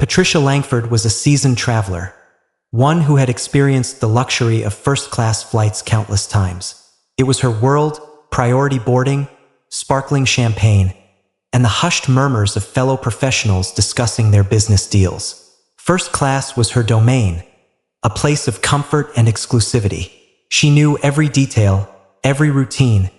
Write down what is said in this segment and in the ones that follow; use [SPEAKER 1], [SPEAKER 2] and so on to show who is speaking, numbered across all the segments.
[SPEAKER 1] Patricia Langford was a seasoned traveler, one who had experienced the luxury of first-class flights countless times. It was her world, priority boarding, sparkling champagne, and the hushed murmurs of fellow professionals discussing their business deals. First class was her domain, a place of comfort and exclusivity. She knew every detail, every routine,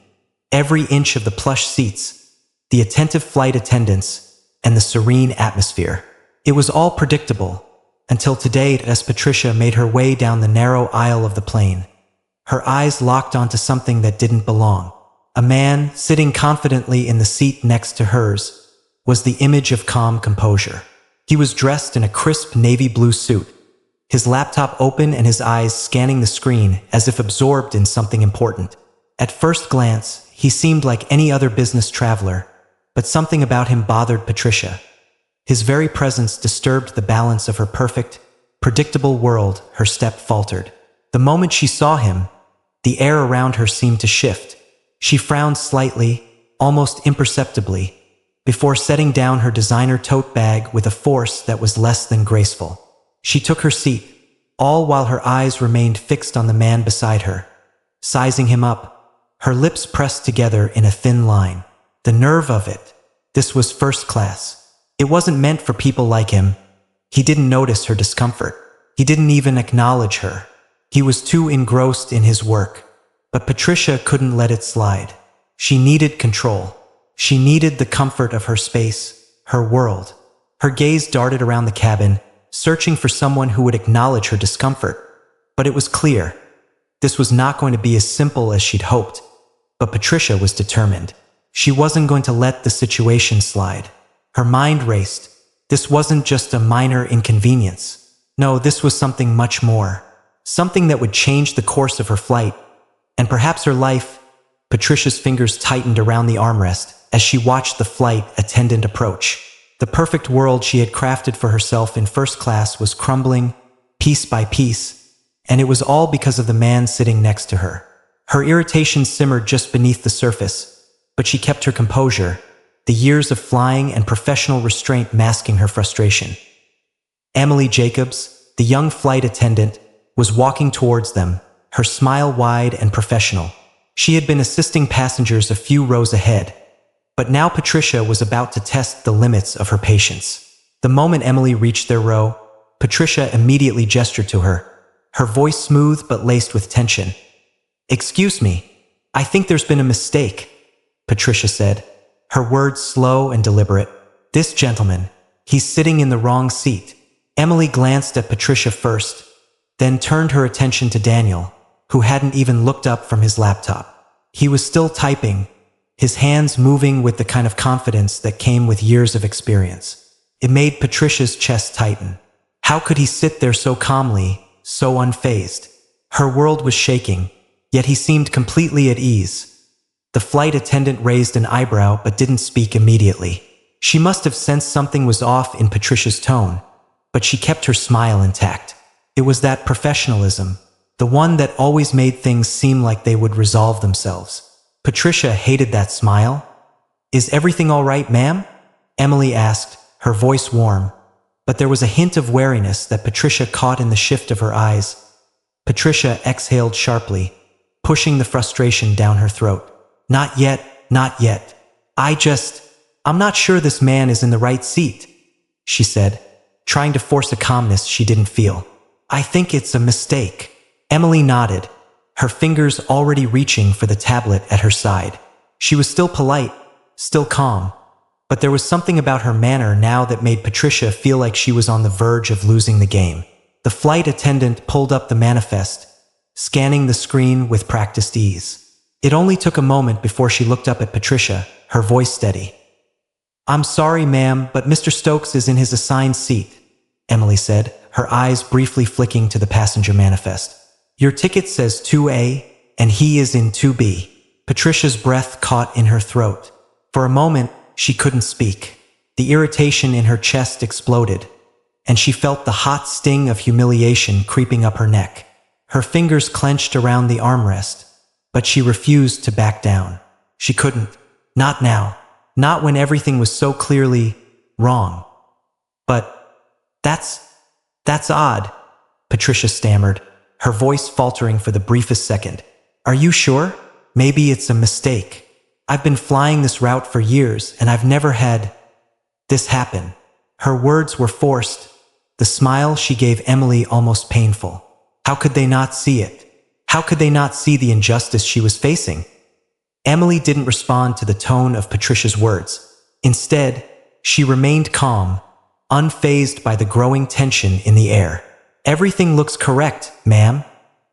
[SPEAKER 1] every inch of the plush seats, the attentive flight attendants, and the serene atmosphere. It was all predictable, until today as Patricia made her way down the narrow aisle of the plane. Her eyes locked onto something that didn't belong. A man, sitting confidently in the seat next to hers, was the image of calm composure. He was dressed in a crisp navy blue suit, his laptop open and his eyes scanning the screen as if absorbed in something important. At first glance, he seemed like any other business traveler, but something about him bothered Patricia. His very presence disturbed the balance of her perfect, predictable world. Her step faltered. The moment she saw him, the air around her seemed to shift. She frowned slightly, almost imperceptibly, before setting down her designer tote bag with a force that was less than graceful. She took her seat, all while her eyes remained fixed on the man beside her. Sizing him up, her lips pressed together in a thin line. The nerve of it. This was first class. It wasn't meant for people like him. He didn't notice her discomfort. He didn't even acknowledge her. He was too engrossed in his work. But Patricia couldn't let it slide. She needed control. She needed the comfort of her space, her world. Her gaze darted around the cabin, searching for someone who would acknowledge her discomfort. But it was clear. This was not going to be as simple as she'd hoped. But Patricia was determined. She wasn't going to let the situation slide. Her mind raced. This wasn't just a minor inconvenience. No, this was something much more. Something that would change the course of her flight, and perhaps her life. Patricia's fingers tightened around the armrest as she watched the flight attendant approach. The perfect world she had crafted for herself in first class was crumbling, piece by piece, and it was all because of the man sitting next to her. Her irritation simmered just beneath the surface, but she kept her composure, the years of flying and professional restraint masking her frustration. Emily Jacobs, the young flight attendant, was walking towards them, her smile wide and professional. She had been assisting passengers a few rows ahead, but now Patricia was about to test the limits of her patience. The moment Emily reached their row, Patricia immediately gestured to her, her voice smooth but laced with tension. "Excuse me, I think there's been a mistake," Patricia said, her words slow and deliberate. "This gentleman, he's sitting in the wrong seat." Emily glanced at Patricia first, then turned her attention to Daniel, who hadn't even looked up from his laptop. He was still typing, his hands moving with the kind of confidence that came with years of experience. It made Patricia's chest tighten. How could he sit there so calmly, so unfazed? Her world was shaking, yet he seemed completely at ease. The flight attendant raised an eyebrow but didn't speak immediately. She must have sensed something was off in Patricia's tone, but she kept her smile intact. It was that professionalism, the one that always made things seem like they would resolve themselves. Patricia hated that smile. "Is everything all right, ma'am?" Emily asked, her voice warm, but there was a hint of wariness that Patricia caught in the shift of her eyes. Patricia exhaled sharply, pushing the frustration down her throat. "Not yet, not yet. I'm not sure this man is in the right seat," she said, trying to force a calmness she didn't feel. "I think it's a mistake." Emily nodded, her fingers already reaching for the tablet at her side. She was still polite, still calm, but there was something about her manner now that made Patricia feel like she was on the verge of losing the game. The flight attendant pulled up the manifest, scanning the screen with practiced ease. It only took a moment before she looked up at Patricia, her voice steady. "I'm sorry, ma'am, but Mr. Stokes is in his assigned seat," Emily said, her eyes briefly flicking to the passenger manifest. "Your ticket says 2A, and he is in 2B. Patricia's breath caught in her throat. For a moment, she couldn't speak. The irritation in her chest exploded, and she felt the hot sting of humiliation creeping up her neck. Her fingers clenched around the armrest, but she refused to back down. She couldn't. Not now. Not when everything was so clearly wrong. But That's odd, Patricia stammered, her voice faltering for the briefest second. Are you sure? Maybe it's a mistake. I've been flying this route for years and I've never had this happen. Her words were forced, the smile she gave Emily almost painful. How could they not see it? How could they not see the injustice she was facing? Emily didn't respond to the tone of Patricia's words. Instead, she remained calm, unfazed by the growing tension in the air. Everything looks correct, ma'am,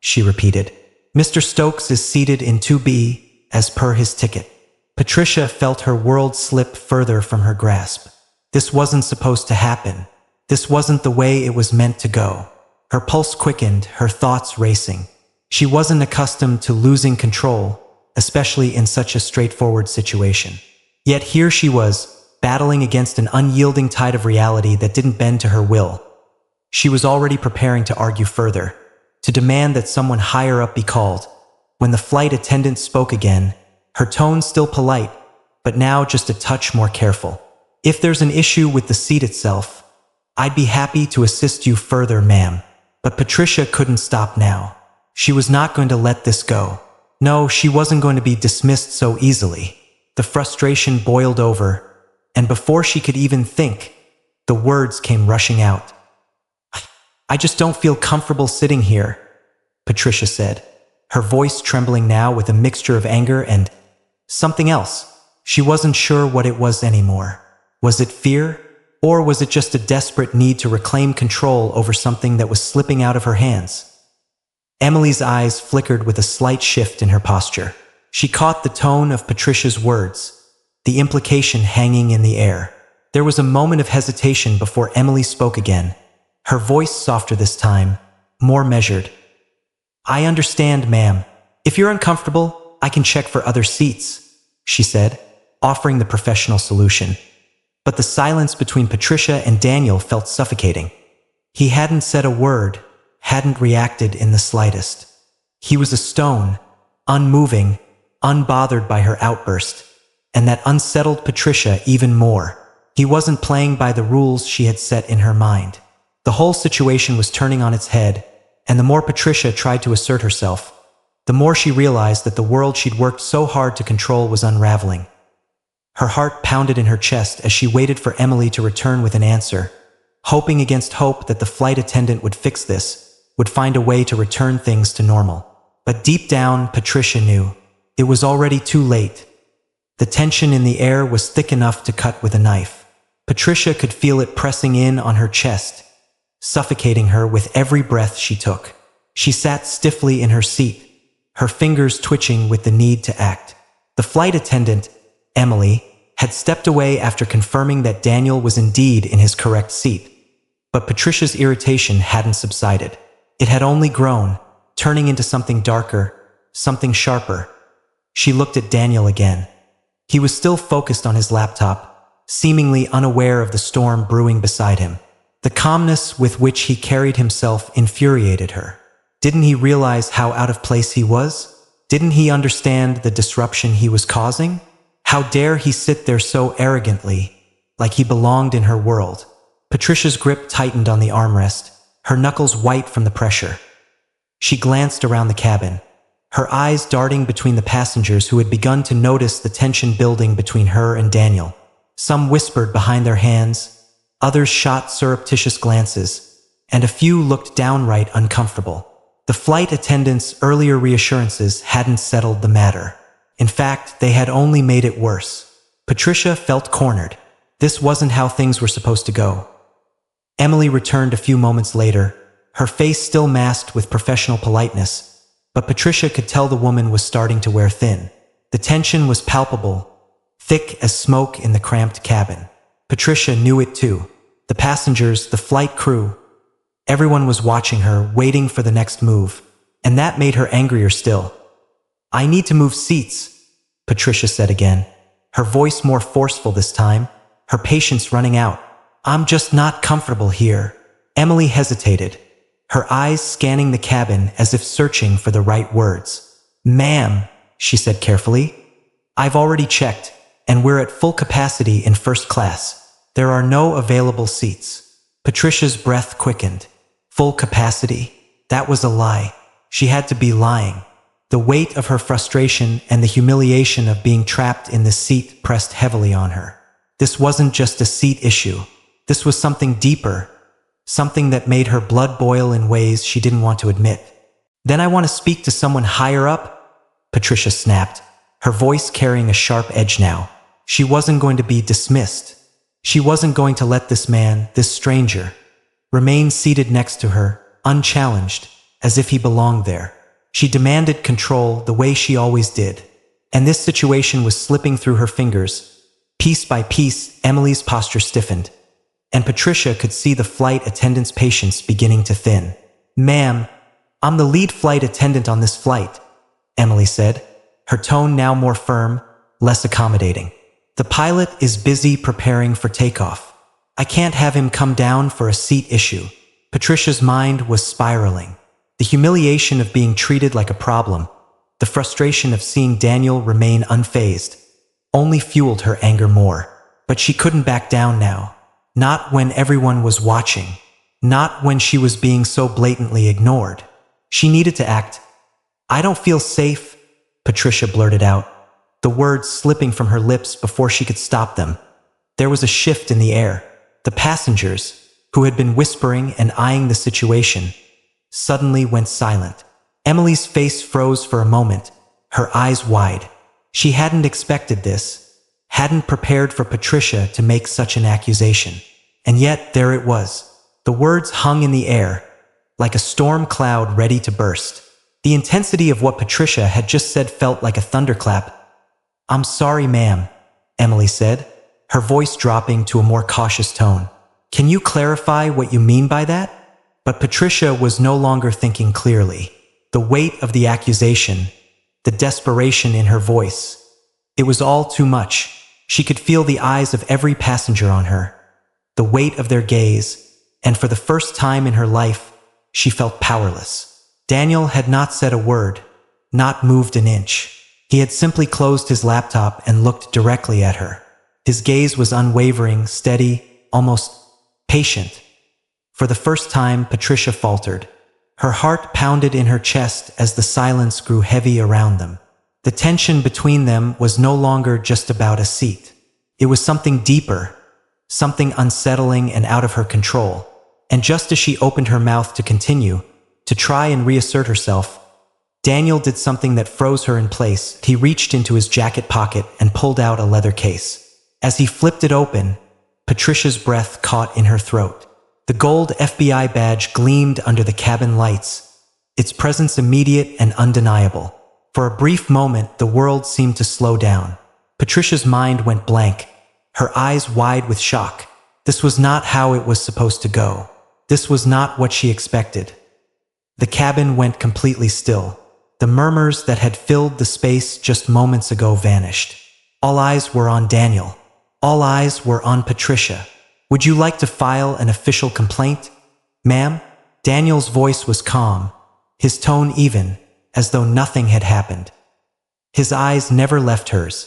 [SPEAKER 1] she repeated. Mr. Stokes is seated in 2B, as per his ticket. Patricia felt her world slip further from her grasp. This wasn't supposed to happen. This wasn't the way it was meant to go. Her pulse quickened, her thoughts racing. She wasn't accustomed to losing control, especially in such a straightforward situation. Yet here she was, battling against an unyielding tide of reality that didn't bend to her will. She was already preparing to argue further, to demand that someone higher up be called. When the flight attendant spoke again, her tone still polite, but now just a touch more careful. If there's an issue with the seat itself, I'd be happy to assist you further, ma'am. But Patricia couldn't stop now. She was not going to let this go. No, she wasn't going to be dismissed so easily. The frustration boiled over, and before she could even think, the words came rushing out. I just don't feel comfortable sitting here, Patricia said, her voice trembling now with a mixture of anger and something else. She wasn't sure what it was anymore. Was it fear? Or was it just a desperate need to reclaim control over something that was slipping out of her hands? Emily's eyes flickered with a slight shift in her posture. She caught the tone of Patricia's words, the implication hanging in the air. There was a moment of hesitation before Emily spoke again, her voice softer this time, more measured. I understand, ma'am. If you're uncomfortable, I can check for other seats, she said, offering the professional solution. But the silence between Patricia and Daniel felt suffocating. He hadn't said a word, hadn't reacted in the slightest. He was a stone, unmoving, unbothered by her outburst, and that unsettled Patricia even more. He wasn't playing by the rules she had set in her mind. The whole situation was turning on its head, and the more Patricia tried to assert herself, the more she realized that the world she'd worked so hard to control was unraveling. Her heart pounded in her chest as she waited for Emily to return with an answer, hoping against hope that the flight attendant would fix this, would find a way to return things to normal. But deep down, Patricia knew it was already too late. The tension in the air was thick enough to cut with a knife. Patricia could feel it pressing in on her chest, suffocating her with every breath she took. She sat stiffly in her seat, her fingers twitching with the need to act. The flight attendant, Emily, had stepped away after confirming that Daniel was indeed in his correct seat. But Patricia's irritation hadn't subsided. It had only grown, turning into something darker, something sharper. She looked at Daniel again. He was still focused on his laptop, seemingly unaware of the storm brewing beside him. The calmness with which he carried himself infuriated her. Didn't he realize how out of place he was? Didn't he understand the disruption he was causing? How dare he sit there so arrogantly, like he belonged in her world? Patricia's grip tightened on the armrest, her knuckles white from the pressure. She glanced around the cabin, her eyes darting between the passengers who had begun to notice the tension building between her and Daniel. Some whispered behind their hands, others shot surreptitious glances, and a few looked downright uncomfortable. The flight attendants' earlier reassurances hadn't settled the matter. In fact, they had only made it worse. Patricia felt cornered. This wasn't how things were supposed to go. Emily returned a few moments later, her face still masked with professional politeness, but Patricia could tell the woman was starting to wear thin. The tension was palpable, thick as smoke in the cramped cabin. Patricia knew it too. The passengers, the flight crew, everyone was watching her, waiting for the next move, and that made her angrier still. I need to move seats, Patricia said again, her voice more forceful this time, her patience running out. I'm just not comfortable here. Emily hesitated, her eyes scanning the cabin as if searching for the right words. Ma'am, she said carefully, I've already checked, and we're at full capacity in first class. There are no available seats. Patricia's breath quickened. Full capacity? That was a lie. She had to be lying. The weight of her frustration and the humiliation of being trapped in the seat pressed heavily on her. This wasn't just a seat issue. This was something deeper, something that made her blood boil in ways she didn't want to admit. Then I want to speak to someone higher up, Patricia snapped, her voice carrying a sharp edge now. She wasn't going to be dismissed. She wasn't going to let this man, this stranger, remain seated next to her, unchallenged, as if he belonged there. She demanded control the way she always did. And this situation was slipping through her fingers. Piece by piece, Emily's posture stiffened, and Patricia could see the flight attendant's patience beginning to thin. "Ma'am, I'm the lead flight attendant on this flight," Emily said, her tone now more firm, less accommodating. "The pilot is busy preparing for takeoff. I can't have him come down for a seat issue." Patricia's mind was spiraling. The humiliation of being treated like a problem, the frustration of seeing Daniel remain unfazed, only fueled her anger more. But she couldn't back down now. Not when everyone was watching. Not when she was being so blatantly ignored. She needed to act. "I don't feel safe," Patricia blurted out, the words slipping from her lips before she could stop them. There was a shift in the air. The passengers, who had been whispering and eyeing the situation, suddenly went silent. Emily's face froze for a moment, her eyes wide. She hadn't expected this, hadn't prepared for Patricia to make such an accusation. And yet there it was. The words hung in the air, like a storm cloud ready to burst. The intensity of what Patricia had just said felt like a thunderclap. "I'm sorry, ma'am," Emily said, her voice dropping to a more cautious tone. "Can you clarify what you mean by that?" But Patricia was no longer thinking clearly. The weight of the accusation, the desperation in her voice, it was all too much. She could feel the eyes of every passenger on her, the weight of their gaze, and for the first time in her life, she felt powerless. Daniel had not said a word, not moved an inch. He had simply closed his laptop and looked directly at her. His gaze was unwavering, steady, almost patient. For the first time, Patricia faltered. Her heart pounded in her chest as the silence grew heavy around them. The tension between them was no longer just about a seat. It was something deeper, something unsettling and out of her control. And just as she opened her mouth to continue, to try and reassert herself, Daniel did something that froze her in place. He reached into his jacket pocket and pulled out a leather case. As he flipped it open, Patricia's breath caught in her throat. The gold FBI badge gleamed under the cabin lights, its presence immediate and undeniable. For a brief moment, the world seemed to slow down. Patricia's mind went blank, her eyes wide with shock. This was not how it was supposed to go. This was not what she expected. The cabin went completely still. The murmurs that had filled the space just moments ago vanished. All eyes were on Daniel. All eyes were on Patricia. "Would you like to file an official complaint, ma'am?" Daniel's voice was calm, his tone even, as though nothing had happened. His eyes never left hers,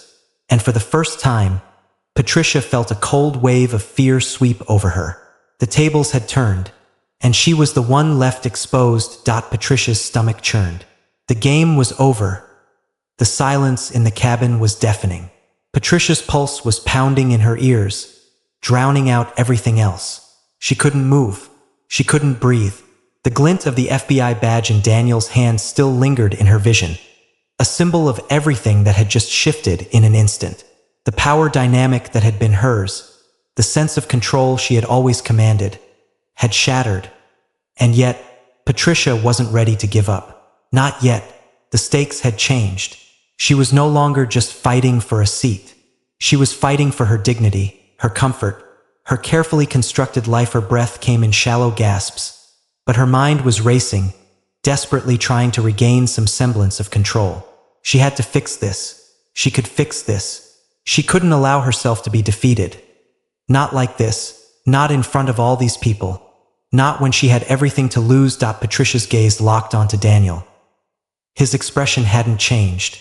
[SPEAKER 1] and for the first time, Patricia felt a cold wave of fear sweep over her. The tables had turned, and she was the one left exposed. Patricia's stomach churned. The game was over. The silence in the cabin was deafening. Patricia's pulse was pounding in her ears, drowning out everything else. She couldn't move. She couldn't breathe. The glint of the FBI badge in Daniel's hand still lingered in her vision, a symbol of everything that had just shifted in an instant. The power dynamic that had been hers, the sense of control she had always commanded, had shattered. And yet, Patricia wasn't ready to give up. Not yet. The stakes had changed. She was no longer just fighting for a seat. She was fighting for her dignity, her comfort, her carefully constructed life. Her breath came in shallow gasps, but her mind was racing, desperately trying to regain some semblance of control. She had to fix this. She could fix this. She couldn't allow herself to be defeated. Not like this. Not in front of all these people. Not when she had everything to lose. Patricia's gaze locked onto Daniel. His expression hadn't changed.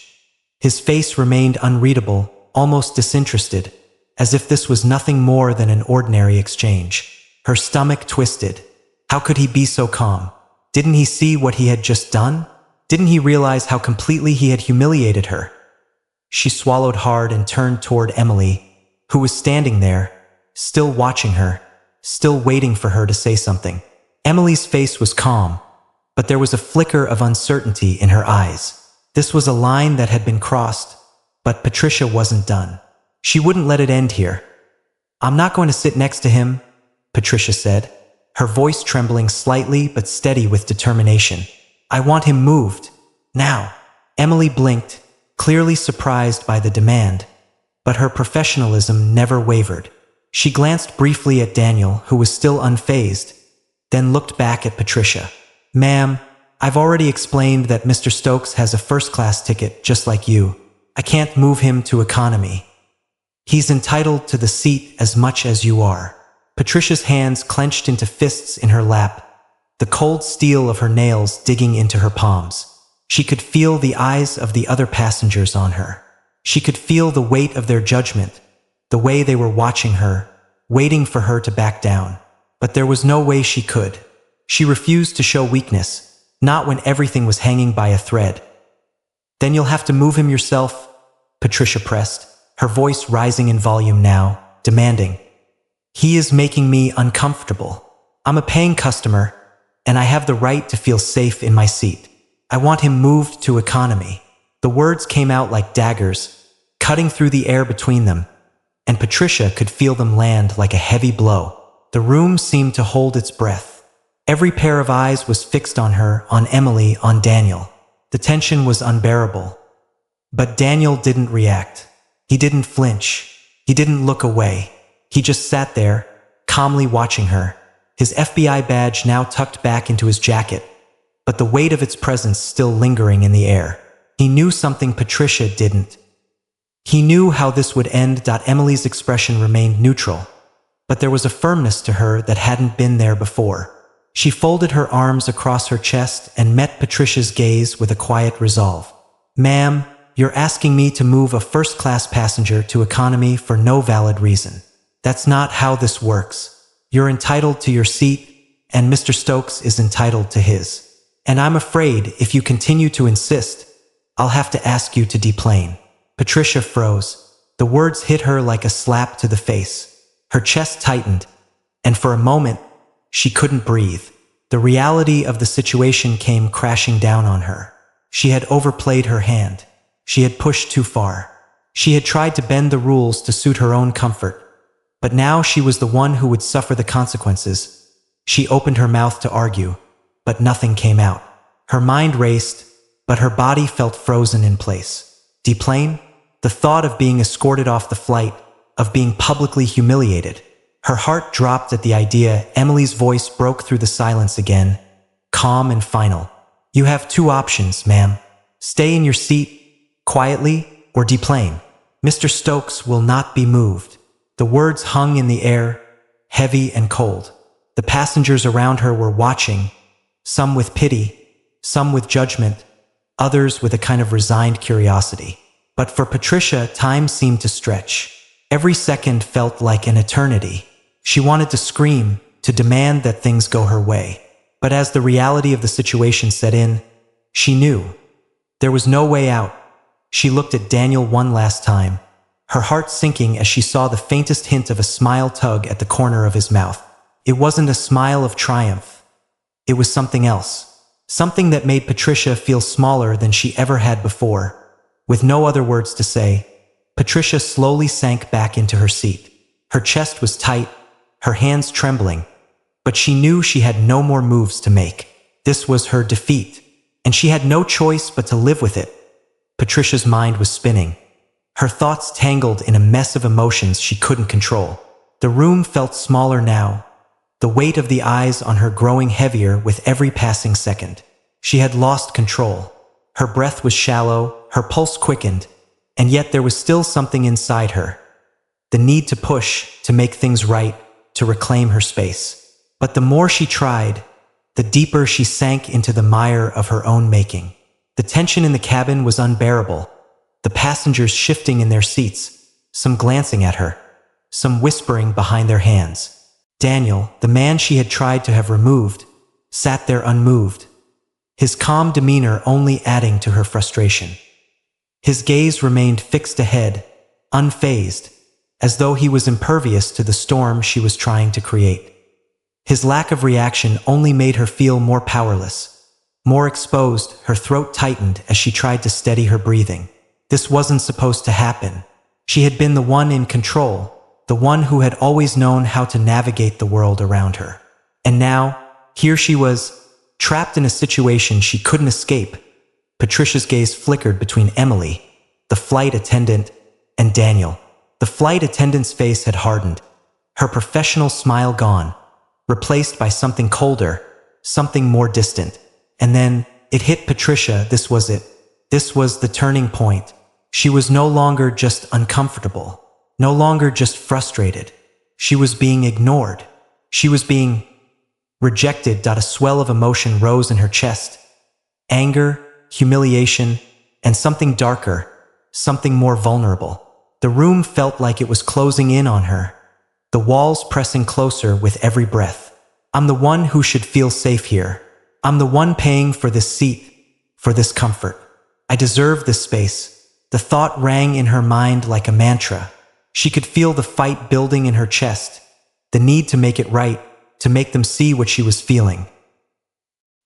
[SPEAKER 1] His face remained unreadable, almost disinterested, as if this was nothing more than an ordinary exchange. Her stomach twisted. How could he be so calm? Didn't he see what he had just done? Didn't he realize how completely he had humiliated her? She swallowed hard and turned toward Emily, who was standing there, still watching her, still waiting for her to say something. Emily's face was calm, but there was a flicker of uncertainty in her eyes. This was a line that had been crossed, but Patricia wasn't done. She wouldn't let it end here. "I'm not going to sit next to him," Patricia said, her voice trembling slightly but steady with determination. "I want him moved. Now." Emily blinked, clearly surprised by the demand, but her professionalism never wavered. She glanced briefly at Daniel, who was still unfazed, then looked back at Patricia. "Ma'am, I've already explained that Mr. Stokes has a first-class ticket just like you. I can't move him to economy. He's entitled to the seat as much as you are." Patricia's hands clenched into fists in her lap, the cold steel of her nails digging into her palms. She could feel the eyes of the other passengers on her. She could feel the weight of their judgment, the way they were watching her, waiting for her to back down. But there was no way she could. She refused to show weakness, not when everything was hanging by a thread. "Then you'll have to move him yourself," Patricia pressed, her voice rising in volume now, demanding. "He is making me uncomfortable. I'm a paying customer, and I have the right to feel safe in my seat. I want him moved to economy." The words came out like daggers, cutting through the air between them, and Patricia could feel them land like a heavy blow. The room seemed to hold its breath. Every pair of eyes was fixed on her, on Emily, on Daniel. The tension was unbearable. But Daniel didn't react. He didn't flinch. He didn't look away. He just sat there, calmly watching her, his FBI badge now tucked back into his jacket, but the weight of its presence still lingering in the air. He knew something Patricia didn't. He knew how this would end. Emily's expression remained neutral, but there was a firmness to her that hadn't been there before. She folded her arms across her chest and met Patricia's gaze with a quiet resolve. "Ma'am, you're asking me to move a first-class passenger to economy for no valid reason. That's not how this works. You're entitled to your seat, and Mr. Stokes is entitled to his. And I'm afraid if you continue to insist, I'll have to ask you to deplane." Patricia froze. The words hit her like a slap to the face. Her chest tightened, and for a moment, she couldn't breathe. The reality of the situation came crashing down on her. She had overplayed her hand. She had pushed too far. She had tried to bend the rules to suit her own comfort. But now she was the one who would suffer the consequences. She opened her mouth to argue, but nothing came out. Her mind raced, but her body felt frozen in place. Deplane? The thought of being escorted off the flight, of being publicly humiliated. Her heart dropped at the idea. Emily's voice broke through the silence again, calm and final. "You have two options, ma'am. Stay in your seat, quietly, or deplane. Mr. Stokes will not be moved." The words hung in the air, heavy and cold. The passengers around her were watching, some with pity, some with judgment, others with a kind of resigned curiosity. But for Patricia, time seemed to stretch. Every second felt like an eternity. She wanted to scream, to demand that things go her way. But as the reality of the situation set in, she knew there was no way out. She looked at Daniel one last time, her heart sinking as she saw the faintest hint of a smile tug at the corner of his mouth. It wasn't a smile of triumph. It was something else. Something that made Patricia feel smaller than she ever had before. With no other words to say, Patricia slowly sank back into her seat. Her chest was tight, her hands trembling, but she knew she had no more moves to make. This was her defeat, and she had no choice but to live with it. Patricia's mind was spinning, her thoughts tangled in a mess of emotions she couldn't control. The room felt smaller now, the weight of the eyes on her growing heavier with every passing second. She had lost control. Her breath was shallow, her pulse quickened, and yet there was still something inside her. The need to push, to make things right, to reclaim her space. But the more she tried, the deeper she sank into the mire of her own making. The tension in the cabin was unbearable, the passengers shifting in their seats, some glancing at her, some whispering behind their hands. Daniel, the man she had tried to have removed, sat there unmoved, his calm demeanor only adding to her frustration. His gaze remained fixed ahead, unfazed, as though he was impervious to the storm she was trying to create. His lack of reaction only made her feel more powerless, more exposed. Her throat tightened as she tried to steady her breathing. This wasn't supposed to happen. She had been the one in control, the one who had always known how to navigate the world around her. And now, here she was, trapped in a situation she couldn't escape. Patricia's gaze flickered between Emily, the flight attendant, and Daniel. The flight attendant's face had hardened, her professional smile gone, replaced by something colder, something more distant. And then, it hit Patricia. This was it. This was the turning point. She was no longer just uncomfortable, no longer just frustrated. She was being ignored. She was being rejected. A swell of emotion rose in her chest. Anger, humiliation, and something darker, something more vulnerable. The room felt like it was closing in on her, the walls pressing closer with every breath. I'm the one who should feel safe here. I'm the one paying for this seat, for this comfort. I deserve this space. The thought rang in her mind like a mantra. She could feel the fight building in her chest, the need to make it right, to make them see what she was feeling.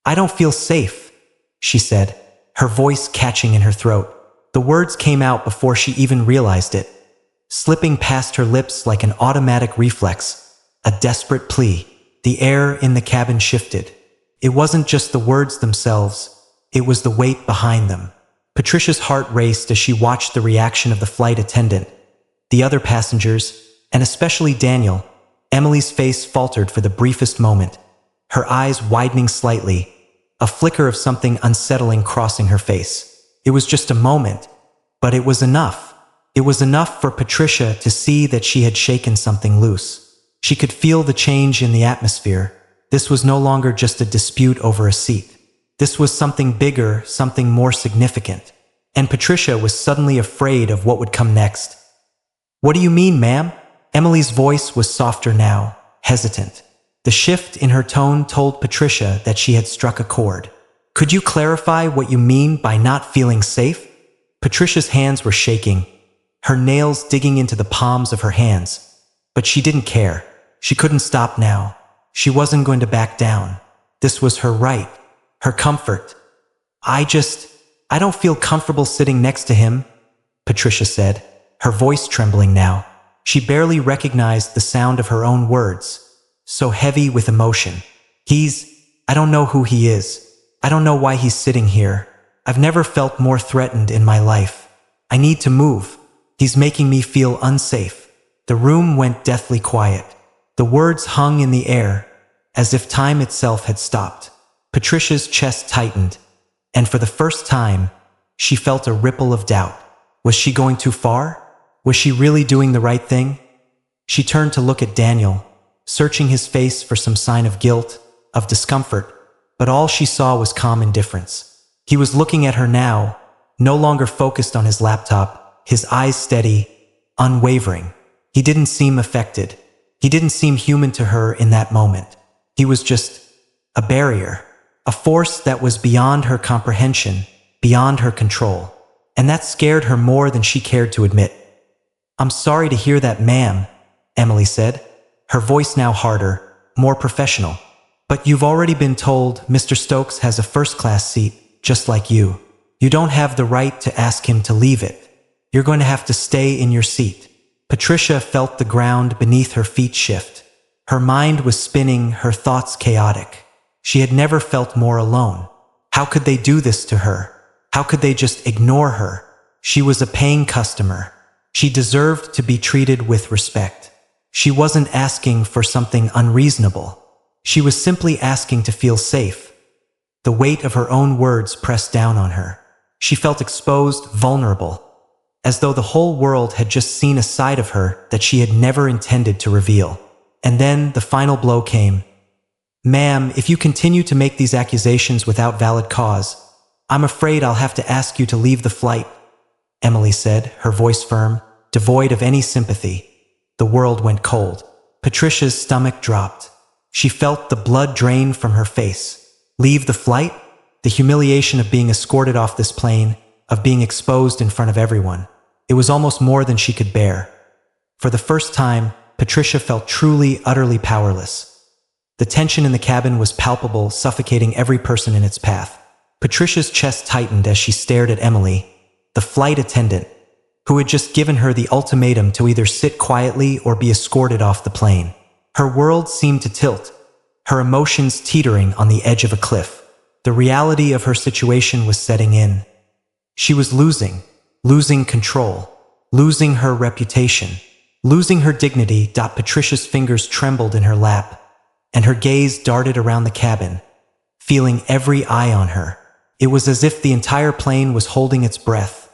[SPEAKER 1] I don't feel safe, she said, her voice catching in her throat. The words came out before she even realized it, slipping past her lips like an automatic reflex, a desperate plea. The air in the cabin shifted. It wasn't just the words themselves, it was the weight behind them. Patricia's heart raced as she watched the reaction of the flight attendant, the other passengers, and especially Daniel. Emily's face faltered for the briefest moment, her eyes widening slightly, a flicker of something unsettling crossing her face. It was just a moment, but it was enough. It was enough for Patricia to see that she had shaken something loose. She could feel the change in the atmosphere. This was no longer just a dispute over a seat. This was something bigger, something more significant. And Patricia was suddenly afraid of what would come next. What do you mean, ma'am? Emily's voice was softer now, hesitant. The shift in her tone told Patricia that she had struck a chord. Could you clarify what you mean by not feeling safe? Patricia's hands were shaking, her nails digging into the palms of her hands. But she didn't care. She couldn't stop now. She wasn't going to back down. This was her right, her comfort. I don't feel comfortable sitting next to him, Patricia said, her voice trembling now. She barely recognized the sound of her own words, so heavy with emotion. I don't know who he is. I don't know why he's sitting here. I've never felt more threatened in my life. I need to move. He's making me feel unsafe. The room went deathly quiet. The words hung in the air, as if time itself had stopped. Patricia's chest tightened, and for the first time, she felt a ripple of doubt. Was she going too far? Was she really doing the right thing? She turned to look at Daniel, searching his face for some sign of guilt, of discomfort, but all she saw was calm indifference. He was looking at her now, no longer focused on his laptop, his eyes steady, unwavering. He didn't seem affected. He didn't seem human to her in that moment. He was just a barrier, a force that was beyond her comprehension, beyond her control. And that scared her more than she cared to admit. I'm sorry to hear that, ma'am, Emily said, her voice now harder, more professional. But you've already been told Mr. Stokes has a first-class seat, just like you. You don't have the right to ask him to leave it. You're going to have to stay in your seat. Patricia felt the ground beneath her feet shift. Her mind was spinning, her thoughts chaotic. She had never felt more alone. How could they do this to her? How could they just ignore her? She was a paying customer. She deserved to be treated with respect. She wasn't asking for something unreasonable. She was simply asking to feel safe. The weight of her own words pressed down on her. She felt exposed, vulnerable, as though the whole world had just seen a side of her that she had never intended to reveal. And then the final blow came. Ma'am, if you continue to make these accusations without valid cause, I'm afraid I'll have to ask you to leave the flight, Emily said, her voice firm, devoid of any sympathy. The world went cold. Patricia's stomach dropped. She felt the blood drain from her face. Leave the flight? The humiliation of being escorted off this plane, of being exposed in front of everyone. It was almost more than she could bear. For the first time, Patricia felt truly, utterly powerless. The tension in the cabin was palpable, suffocating every person in its path. Patricia's chest tightened as she stared at Emily, the flight attendant, who had just given her the ultimatum to either sit quietly or be escorted off the plane. Her world seemed to tilt, her emotions teetering on the edge of a cliff. The reality of her situation was setting in. She was losing control, losing her reputation, losing her dignity. Patricia's fingers trembled in her lap, and her gaze darted around the cabin, feeling every eye on her. It was as if the entire plane was holding its breath,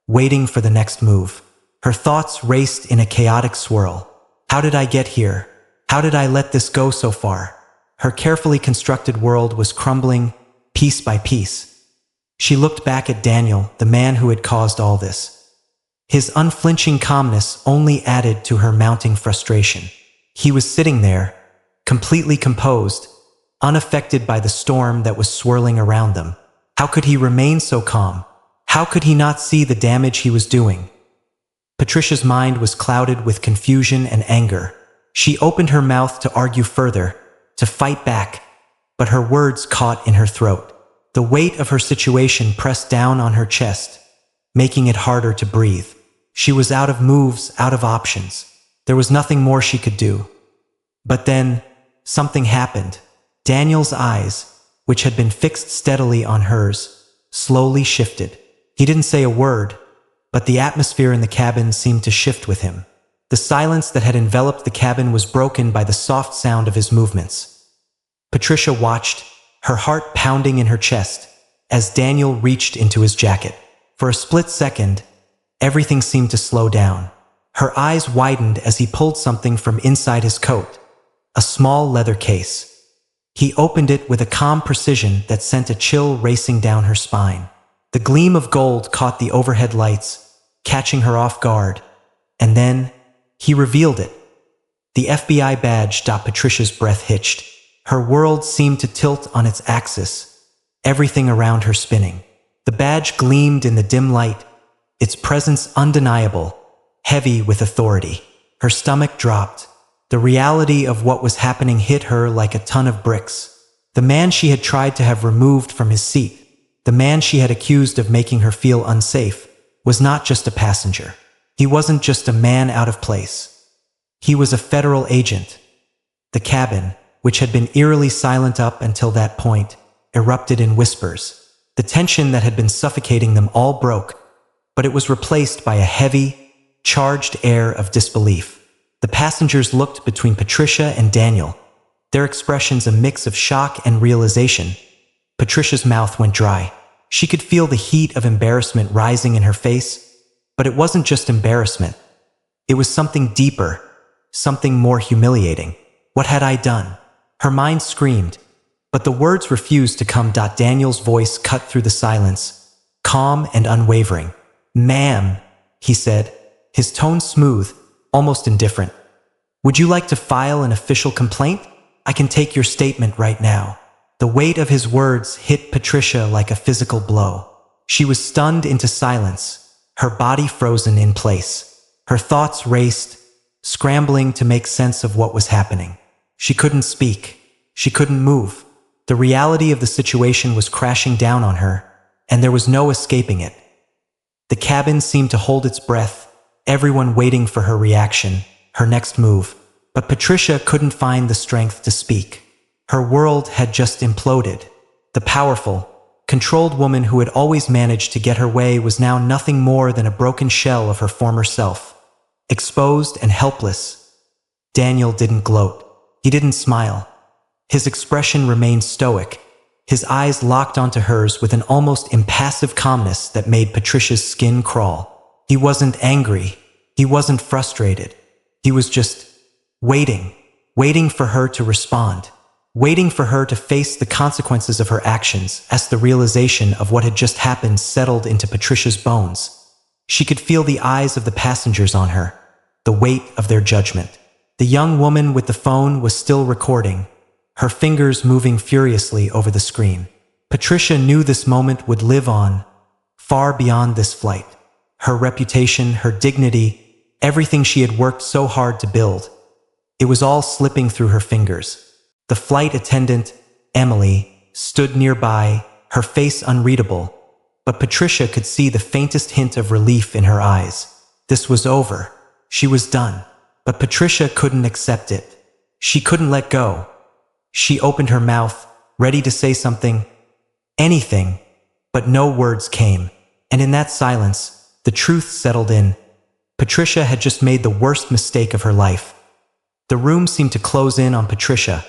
[SPEAKER 1] waiting for the next move. Her thoughts raced in a chaotic swirl. How did I get here? How did I let this go so far? Her carefully constructed world was crumbling, piece by piece. She looked back at Daniel, the man who had caused all this. His unflinching calmness only added to her mounting frustration. He was sitting there, completely composed, unaffected by the storm that was swirling around them. How could he remain so calm? How could he not see the damage he was doing? Patricia's mind was clouded with confusion and anger. She opened her mouth to argue further, to fight back, but her words caught in her throat. The weight of her situation pressed down on her chest, making it harder to breathe. She was out of moves, out of options. There was nothing more she could do. But then, something happened. Daniel's eyes, which had been fixed steadily on hers, slowly shifted. He didn't say a word, but the atmosphere in the cabin seemed to shift with him. The silence that had enveloped the cabin was broken by the soft sound of his movements. Patricia watched, her heart pounding in her chest, as Daniel reached into his jacket. For a split second, everything seemed to slow down. Her eyes widened as he pulled something from inside his coat, a small leather case. He opened it with a calm precision that sent a chill racing down her spine. The gleam of gold caught the overhead lights, catching her off guard, and then he revealed it. The FBI badge. Patricia's breath hitched. Her world seemed to tilt on its axis, everything around her spinning. The badge gleamed in the dim light, its presence undeniable, heavy with authority. Her stomach dropped. The reality of what was happening hit her like a ton of bricks. The man she had tried to have removed from his seat, the man she had accused of making her feel unsafe, was not just a passenger. He wasn't just a man out of place. He was a federal agent. The cabin, which had been eerily silent up until that point, erupted in whispers. The tension that had been suffocating them all broke, but it was replaced by a heavy, charged air of disbelief. The passengers looked between Patricia and Daniel, their expressions a mix of shock and realization. Patricia's mouth went dry. She could feel the heat of embarrassment rising in her face, but it wasn't just embarrassment. It was something deeper, something more humiliating. What had I done? Her mind screamed, but the words refused to come. Daniel's voice cut through the silence, calm and unwavering. "Ma'am," he said, his tone smooth, almost indifferent. "Would you like to file an official complaint? I can take your statement right now." The weight of his words hit Patricia like a physical blow. She was stunned into silence, her body frozen in place. Her thoughts raced, scrambling to make sense of what was happening. She couldn't speak. She couldn't move. The reality of the situation was crashing down on her, and there was no escaping it. The cabin seemed to hold its breath, everyone waiting for her reaction, her next move. But Patricia couldn't find the strength to speak. Her world had just imploded. The powerful, controlled woman who had always managed to get her way was now nothing more than a broken shell of her former self, exposed and helpless. Daniel didn't gloat. He didn't smile. His expression remained stoic, his eyes locked onto hers with an almost impassive calmness that made Patricia's skin crawl. He wasn't angry. He wasn't frustrated. He was just waiting for her to respond. Waiting for her to face the consequences of her actions as the realization of what had just happened settled into Patricia's bones. She could feel the eyes of the passengers on her, the weight of their judgment. The young woman with the phone was still recording, her fingers moving furiously over the screen. Patricia knew this moment would live on, far beyond this flight. Her reputation, her dignity, everything she had worked so hard to build. It was all slipping through her fingers. The flight attendant, Emily, stood nearby, her face unreadable, but Patricia could see the faintest hint of relief in her eyes. This was over. She was done. But Patricia couldn't accept it. She couldn't let go. She opened her mouth, ready to say something, anything, but no words came. And in that silence, the truth settled in. Patricia had just made the worst mistake of her life. The room seemed to close in on Patricia,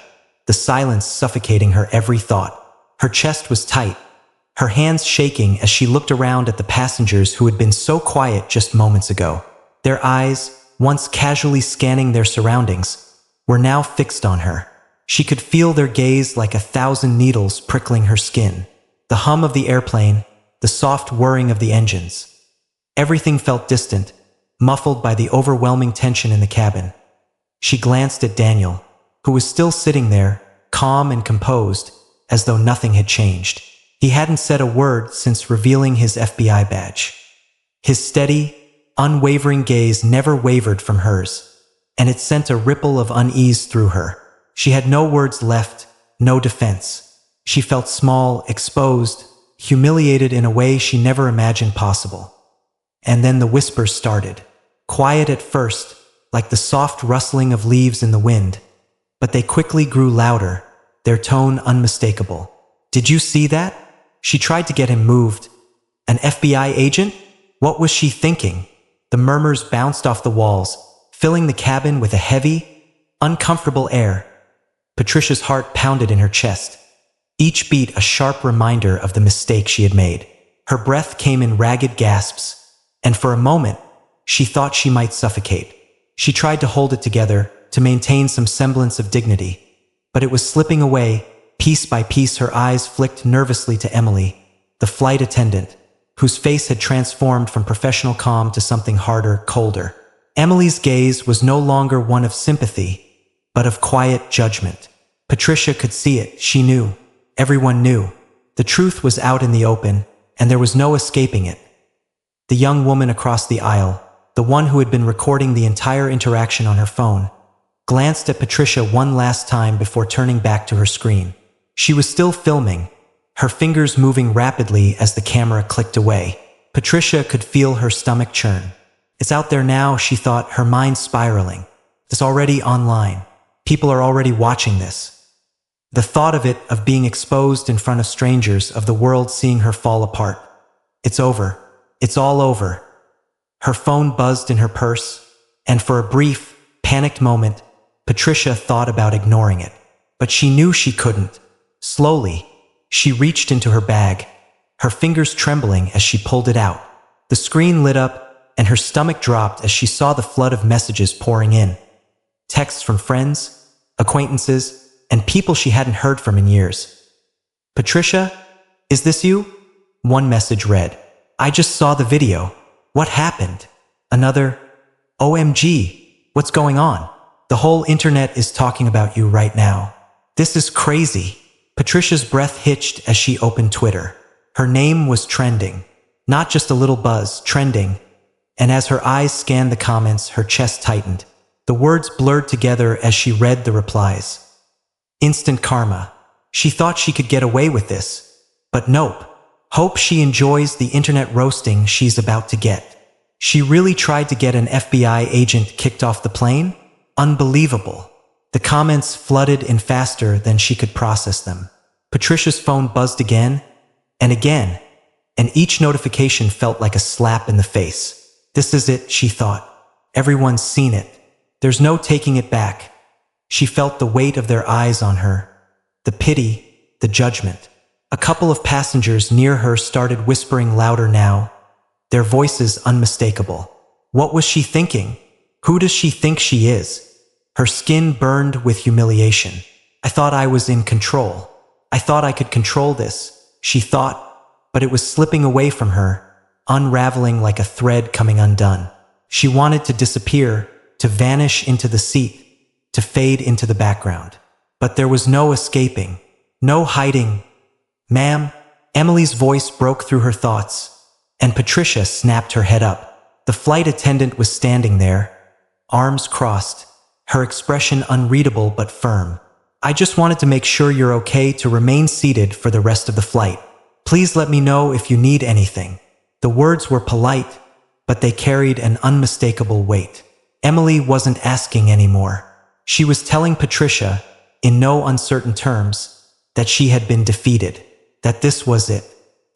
[SPEAKER 1] the silence suffocating her every thought. Her chest was tight, her hands shaking as she looked around at the passengers who had been so quiet just moments ago. Their eyes, once casually scanning their surroundings, were now fixed on her. She could feel their gaze like 1,000 needles prickling her skin. The hum of the airplane, the soft whirring of the engines. Everything felt distant, muffled by the overwhelming tension in the cabin. She glanced at Daniel, who was still sitting there, calm and composed, as though nothing had changed. He hadn't said a word since revealing his FBI badge. His steady, unwavering gaze never wavered from hers, and it sent a ripple of unease through her. She had no words left, no defense. She felt small, exposed, humiliated in a way she never imagined possible. And then the whispers started. Quiet at first, like the soft rustling of leaves in the wind, but they quickly grew louder, their tone unmistakable. "Did you see that?" She tried to get him moved. An FBI agent? What was she thinking? The murmurs bounced off the walls, filling the cabin with a heavy, uncomfortable air. Patricia's heart pounded in her chest, each beat a sharp reminder of the mistake she had made. Her breath came in ragged gasps, and for a moment, she thought she might suffocate. She tried to hold it together, to maintain some semblance of dignity, but it was slipping away. Piece by piece, her eyes flicked nervously to Emily, the flight attendant, whose face had transformed from professional calm to something harder, colder. Emily's gaze was no longer one of sympathy, but of quiet judgment. Patricia could see it, she knew. Everyone knew. The truth was out in the open, and there was no escaping it. The young woman across the aisle, the one who had been recording the entire interaction on her phone, glanced at Patricia one last time before turning back to her screen. She was still filming, her fingers moving rapidly as the camera clicked away. Patricia could feel her stomach churn. It's out there now, she thought, her mind spiraling. It's already online. People are already watching this. The thought of it, of being exposed in front of strangers, of the world seeing her fall apart. It's over. It's all over. Her phone buzzed in her purse, and for a brief, panicked moment, Patricia thought about ignoring it. But she knew she couldn't. Slowly, she reached into her bag, her fingers trembling as she pulled it out. The screen lit up, and her stomach dropped as she saw the flood of messages pouring in. Texts from friends, acquaintances, and people she hadn't heard from in years. "Patricia, is this you?" One message read, "I just saw the video. What happened?" Another, "OMG, what's going on? The whole internet is talking about you right now. This is crazy." Patricia's breath hitched as she opened Twitter. Her name was trending. Not just a little buzz, trending. And as her eyes scanned the comments, her chest tightened. The words blurred together as she read the replies. Instant karma. She thought she could get away with this. But nope. Hope she enjoys the internet roasting she's about to get. She really tried to get an FBI agent kicked off the plane? Unbelievable. The comments flooded in faster than she could process them. Patricia's phone buzzed again, and each notification felt like a slap in the face. This is it, she thought. Everyone's seen it. There's no taking it back. She felt the weight of their eyes on her, the pity, the judgment. A couple of passengers near her started whispering louder now, their voices unmistakable. What was she thinking? Who does she think she is? Her skin burned with humiliation. I thought I was in control. I thought I could control this, she thought, but it was slipping away from her, unraveling like a thread coming undone. She wanted to disappear, to vanish into the seat, to fade into the background. But there was no escaping, no hiding. "Ma'am," Emily's voice broke through her thoughts, and Patricia snapped her head up. The flight attendant was standing there, arms crossed, her expression unreadable but firm. "I just wanted to make sure you're okay to remain seated for the rest of the flight. Please let me know if you need anything." The words were polite, but they carried an unmistakable weight. Emily wasn't asking anymore. She was telling Patricia, in no uncertain terms, that she had been defeated, that this was it.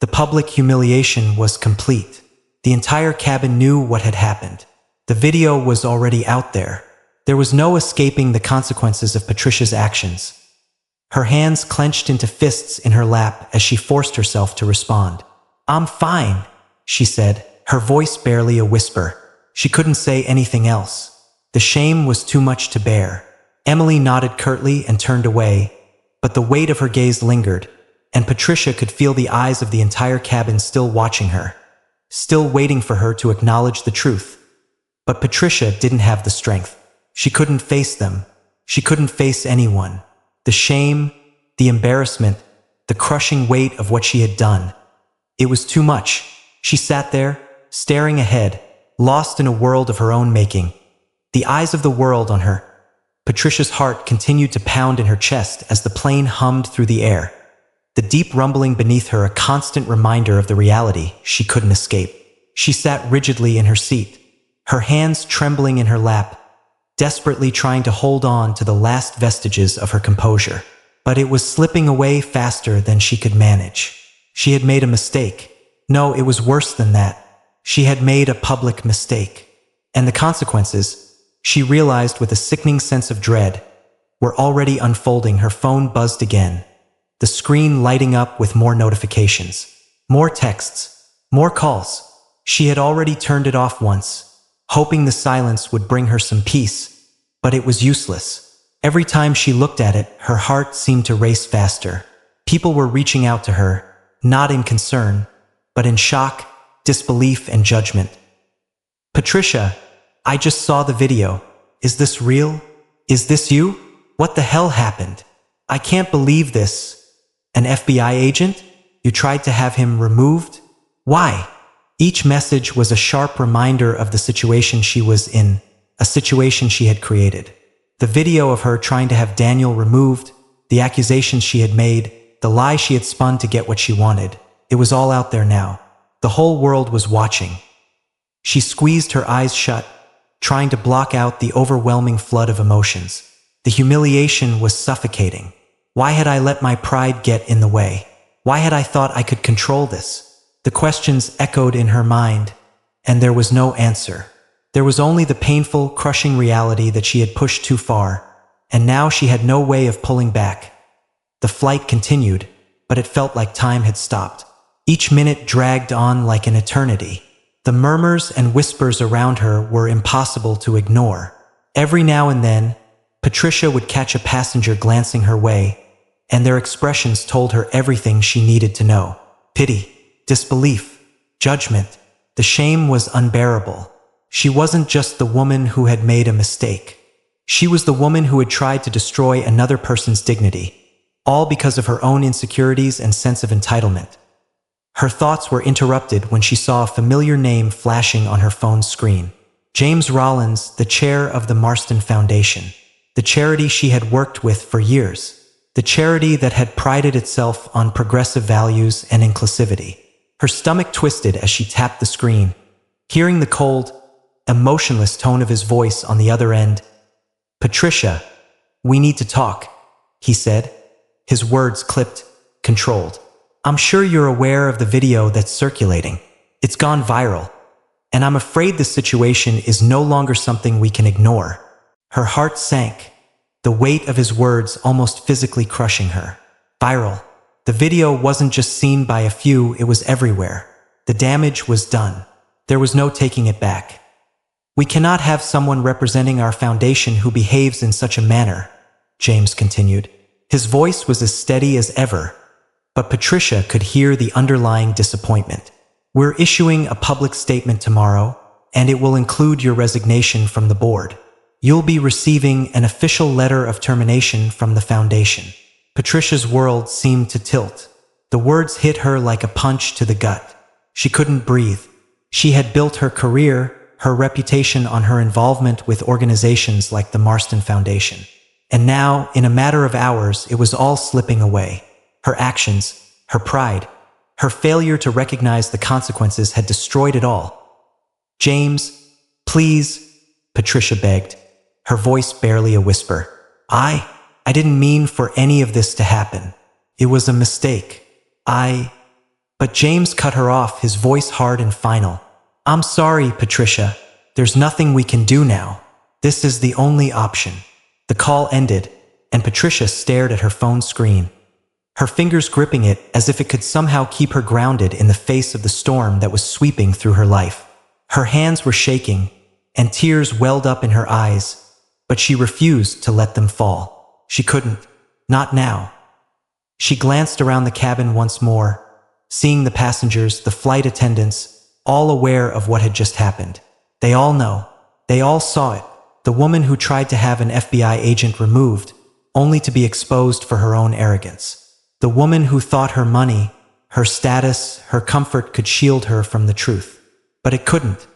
[SPEAKER 1] The public humiliation was complete. The entire cabin knew what had happened. The video was already out there. There was no escaping the consequences of Patricia's actions. Her hands clenched into fists in her lap as she forced herself to respond. "I'm fine," she said, her voice barely a whisper. She couldn't say anything else. The shame was too much to bear. Emily nodded curtly and turned away, but the weight of her gaze lingered, and Patricia could feel the eyes of the entire cabin still watching her, still waiting for her to acknowledge the truth. But Patricia didn't have the strength. She couldn't face them. She couldn't face anyone. The shame, the embarrassment, the crushing weight of what she had done. It was too much. She sat there, staring ahead, lost in a world of her own making. The eyes of the world on her. Patricia's heart continued to pound in her chest as the plane hummed through the air. The deep rumbling beneath her a constant reminder of the reality she couldn't escape. She sat rigidly in her seat, her hands trembling in her lap, desperately trying to hold on to the last vestiges of her composure. But it was slipping away faster than she could manage. She had made a mistake. No, it was worse than that. She had made a public mistake. And the consequences, she realized with a sickening sense of dread, were already unfolding. Her phone buzzed again, the screen lighting up with more notifications, more texts, more calls. She had already turned it off once, hoping the silence would bring her some peace, but it was useless. Every time she looked at it, her heart seemed to race faster. People were reaching out to her, not in concern, but in shock, disbelief, and judgment. "Patricia, I just saw the video. Is this real? Is this you? What the hell happened? I can't believe this. An FBI agent? You tried to have him removed? Why?" Each message was a sharp reminder of the situation she was in, a situation she had created. The video of her trying to have Daniel removed, the accusations she had made, the lie she had spun to get what she wanted. It was all out there now. The whole world was watching. She squeezed her eyes shut, trying to block out the overwhelming flood of emotions. The humiliation was suffocating. Why had I let my pride get in the way? Why had I thought I could control this? The questions echoed in her mind, and there was no answer. There was only the painful, crushing reality that she had pushed too far, and now she had no way of pulling back. The flight continued, but it felt like time had stopped. Each minute dragged on like an eternity. The murmurs and whispers around her were impossible to ignore. Every now and then, Patricia would catch a passenger glancing her way, and their expressions told her everything she needed to know. Pity, disbelief, judgment. The shame was unbearable. She wasn't just the woman who had made a mistake. She was the woman who had tried to destroy another person's dignity, all because of her own insecurities and sense of entitlement. Her thoughts were interrupted when she saw a familiar name flashing on her phone's screen. James Rollins, the chair of the Marston Foundation, the charity she had worked with for years, the charity that had prided itself on progressive values and inclusivity. Her stomach twisted as she tapped the screen, hearing the cold, emotionless tone of his voice on the other end. "Patricia, we need to talk," he said, his words clipped, controlled. "I'm sure you're aware of the video that's circulating. It's gone viral, and I'm afraid this situation is no longer something we can ignore." Her heart sank, the weight of his words almost physically crushing her. Viral. The video wasn't just seen by a few, it was everywhere. The damage was done. There was no taking it back. "We cannot have someone representing our foundation who behaves in such a manner," James continued. His voice was as steady as ever, but Patricia could hear the underlying disappointment. "We're issuing a public statement tomorrow, and it will include your resignation from the board. You'll be receiving an official letter of termination from the Foundation." Patricia's world seemed to tilt. The words hit her like a punch to the gut. She couldn't breathe. She had built her career, her reputation on her involvement with organizations like the Marston Foundation. And now, in a matter of hours, it was all slipping away. Her actions, her pride, her failure to recognize the consequences had destroyed it all. "James, please," Patricia begged, her voice barely a whisper. I didn't mean for any of this to happen. It was a mistake. But James cut her off, his voice hard and final. "I'm sorry, Patricia. There's nothing we can do now. This is the only option." The call ended, and Patricia stared at her phone screen, her fingers gripping it as if it could somehow keep her grounded in the face of the storm that was sweeping through her life. Her hands were shaking, and tears welled up in her eyes, but she refused to let them fall. She couldn't. Not now. She glanced around the cabin once more, seeing the passengers, the flight attendants, all aware of what had just happened. They all know. They all saw it. The woman who tried to have an FBI agent removed, only to be exposed for her own arrogance. The woman who thought her money, her status, her comfort could shield her from the truth. But it couldn't.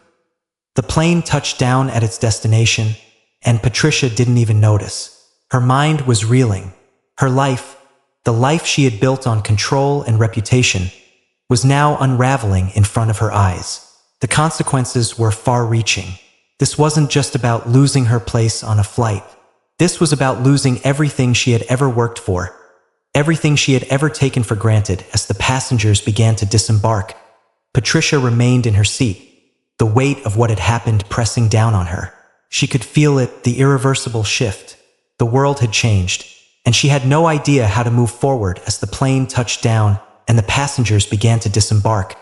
[SPEAKER 1] The plane touched down at its destination, and Patricia didn't even notice. Her mind was reeling. Her life, the life she had built on control and reputation, was now unraveling in front of her eyes. The consequences were far-reaching. This wasn't just about losing her place on a flight. This was about losing everything she had ever worked for, everything she had ever taken for granted. As the passengers began to disembark, Patricia remained in her seat, the weight of what had happened pressing down on her. She could feel it, the irreversible shift. The world had changed, and she had no idea how to move forward. As the plane touched down and the passengers began to disembark,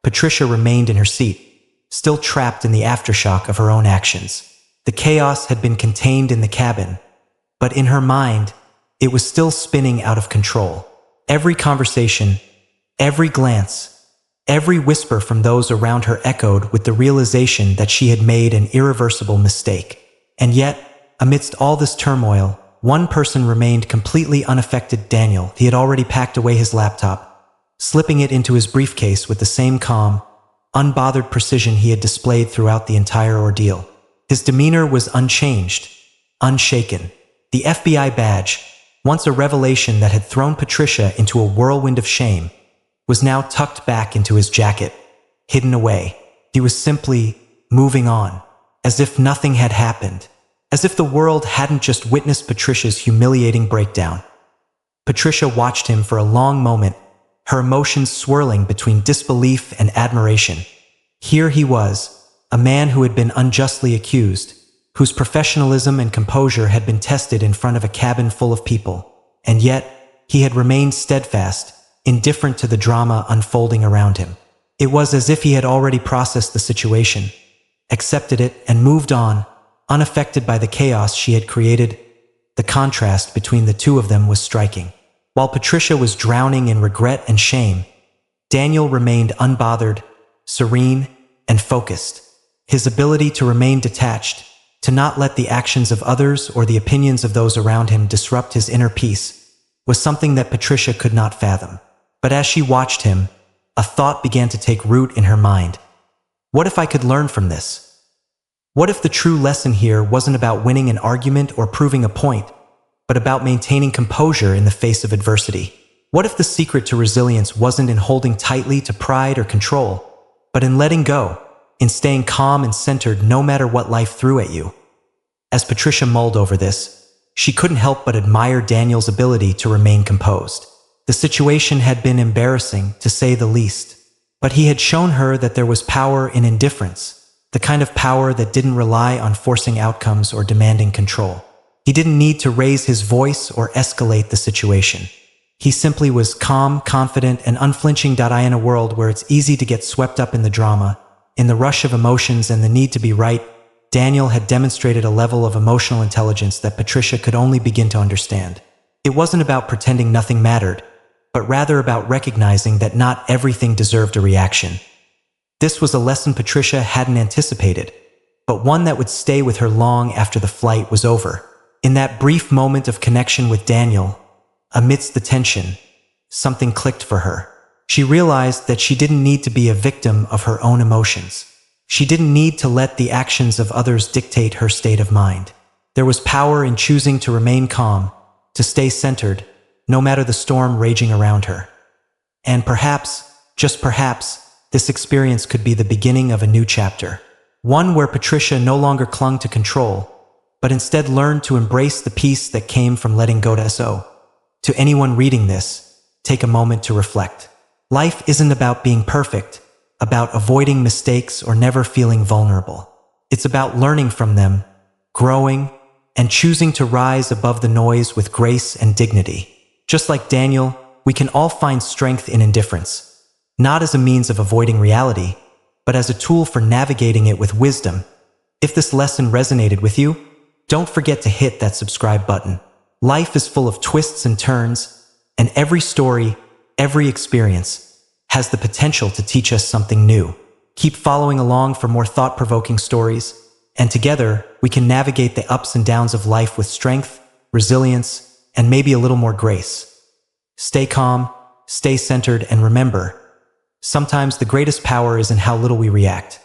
[SPEAKER 1] Patricia remained in her seat, still trapped in the aftershock of her own actions. The chaos had been contained in the cabin, but in her mind, it was still spinning out of control. Every conversation, every glance, every whisper from those around her echoed with the realization that she had made an irreversible mistake. And yet, amidst all this turmoil, one person remained completely unaffected: Daniel. He had already packed away his laptop, slipping it into his briefcase with the same calm, unbothered precision he had displayed throughout the entire ordeal. His demeanor was unchanged, unshaken. The FBI badge, once a revelation that had thrown Patricia into a whirlwind of shame, was now tucked back into his jacket, hidden away. He was simply moving on, as if nothing had happened, as if the world hadn't just witnessed Patricia's humiliating breakdown. Patricia watched him for a long moment, her emotions swirling between disbelief and admiration. Here he was, a man who had been unjustly accused, whose professionalism and composure had been tested in front of a cabin full of people, and yet he had remained steadfast, indifferent to the drama unfolding around him. It was as if he had already processed the situation, accepted it, and moved on, unaffected by the chaos she had created. The contrast between the two of them was striking. While Patricia was drowning in regret and shame, Daniel remained unbothered, serene, and focused. His ability to remain detached, to not let the actions of others or the opinions of those around him disrupt his inner peace, was something that Patricia could not fathom. But as she watched him, a thought began to take root in her mind. What if I could learn from this? What if the true lesson here wasn't about winning an argument or proving a point, but about maintaining composure in the face of adversity? What if the secret to resilience wasn't in holding tightly to pride or control, but in letting go, in staying calm and centered no matter what life threw at you? As Patricia mulled over this, she couldn't help but admire Daniel's ability to remain composed. The situation had been embarrassing, to say the least, but he had shown her that there was power in indifference, the kind of power that didn't rely on forcing outcomes or demanding control. He didn't need to raise his voice or escalate the situation. He simply was calm, confident, and unflinching. In a world where it's easy to get swept up in the drama, in the rush of emotions and the need to be right, Daniel had demonstrated a level of emotional intelligence that Patricia could only begin to understand. It wasn't about pretending nothing mattered, but rather about recognizing that not everything deserved a reaction. This was a lesson Patricia hadn't anticipated, but one that would stay with her long after the flight was over. In that brief moment of connection with Daniel, amidst the tension, something clicked for her. She realized that she didn't need to be a victim of her own emotions. She didn't need to let the actions of others dictate her state of mind. There was power in choosing to remain calm, to stay centered, no matter the storm raging around her. And perhaps, just perhaps, this experience could be the beginning of a new chapter. One where Patricia no longer clung to control, but instead learned to embrace the peace that came from letting go. To anyone reading this, take a moment to reflect. Life isn't about being perfect, about avoiding mistakes or never feeling vulnerable. It's about learning from them, growing, and choosing to rise above the noise with grace and dignity. Just like Daniel, we can all find strength in indifference, not as a means of avoiding reality, but as a tool for navigating it with wisdom. If this lesson resonated with you, don't forget to hit that subscribe button. Life is full of twists and turns, and every story, every experience, has the potential to teach us something new. Keep following along for more thought-provoking stories, and together we can navigate the ups and downs of life with strength, resilience, and maybe a little more grace. Stay calm, stay centered, and remember, sometimes the greatest power is in how little we react.